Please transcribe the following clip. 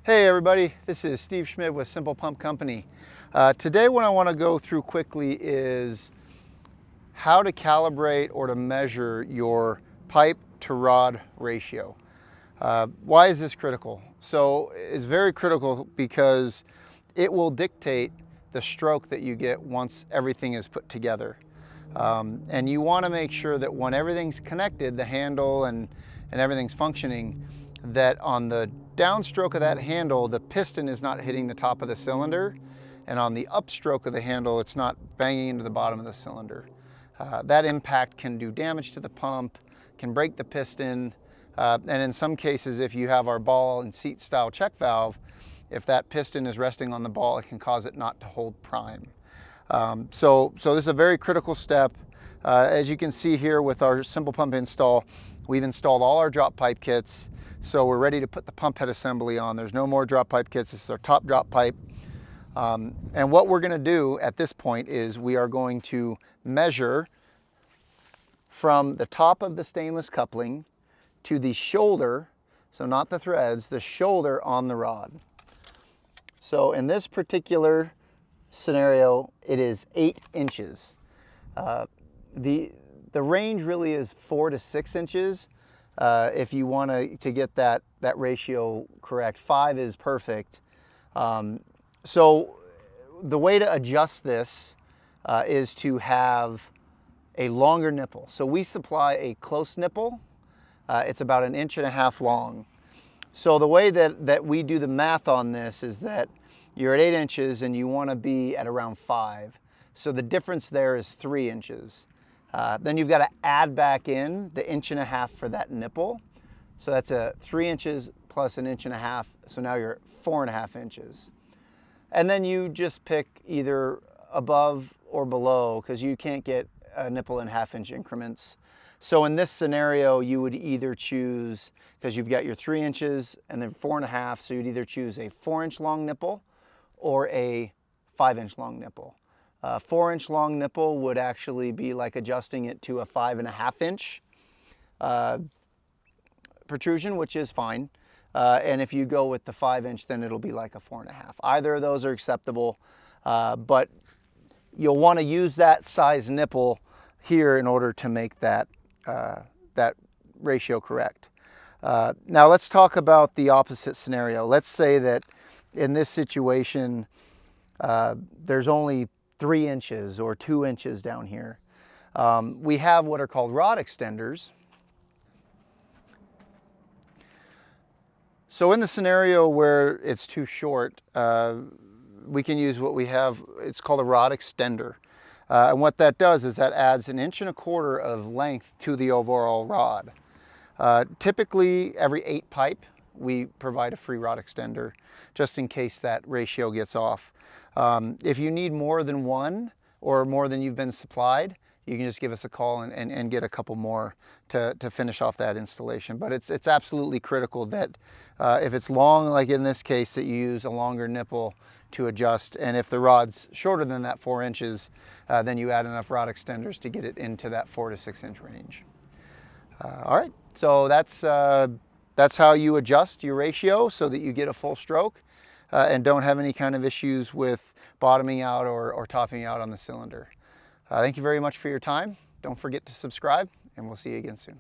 Hey everybody, this is Steve Schmid with Simple Pump Company. Today what I want to go through quickly is how to calibrate or to measure your pipe to rod ratio. Why is this critical? So it's very critical because it will dictate the stroke that you get once everything is put together. And you want to make sure that when everything's connected, the handle and everything's functioning, that on the downstroke of that handle, the piston is not hitting the top of the cylinder, and on the upstroke of the handle, it's not banging into the bottom of the cylinder. That impact can do damage to the pump, can break the piston, and in some cases, if you have our ball and seat style check valve, if that piston is resting on the ball, it can cause it not to hold prime. So this is a very critical step. As you can see here with our simple pump install, we've installed all our drop pipe kits. So we're ready to put the pump head assembly on. There's no more drop pipe kits. This is our top drop pipe. And what we're gonna do at this point is we are going to measure from the top of the stainless coupling to the shoulder, so not the threads, the shoulder on the rod. So in this particular scenario, it is 8 inches. The range really is 4 to 6 inches. If you want to get that ratio correct. 5 is perfect. So the way to adjust this is to have a longer nipple. So we supply a close nipple. It's about 1.5 inches long. So the way that we do the math on this is that you're at 8 inches and you want to be at around 5. So the difference there is 3 inches. Then you've got to add back in the 1.5 inches for that nipple. So that's 3 inches plus 1.5 inches. So now you're at 4.5 inches. And then you just pick either above or below, because you can't get a nipple in 1/2 inch increments. So in this scenario, you would either choose, because you've got your 3 inches and then 4.5, so you'd either choose a 4-inch long nipple or a 5-inch long nipple. 4-inch long nipple would actually be like adjusting it to a 5.5 inch protrusion, which is fine. And if you go with the 5-inch, then it'll be like a 4.5. Either of those are acceptable, but you'll want to use that size nipple here in order to make that ratio correct. Now let's talk about the opposite scenario. Let's say that in this situation, there's only 3 inches or 2 inches down here. We have what are called rod extenders. So in the scenario where it's too short, we can use what we have, it's called a rod extender. And what that does is that adds 1.25 inches of length to the overall rod. Typically every 8 pipe, we provide a free rod extender just in case that ratio gets off. If you need more than one or more than you've been supplied, you can just give us a call and get a couple more to finish off that installation. But it's absolutely critical that if it's long, like in this case, that you use a longer nipple to adjust. And if the rod's shorter than that 4 inches, then you add enough rod extenders to get it into that 4 to 6 inch range. All right, so that's how you adjust your ratio so that you get a full stroke and don't have any kind of issues with bottoming out or topping out on the cylinder. Thank you very much for your time. Don't forget to subscribe, and we'll see you again soon.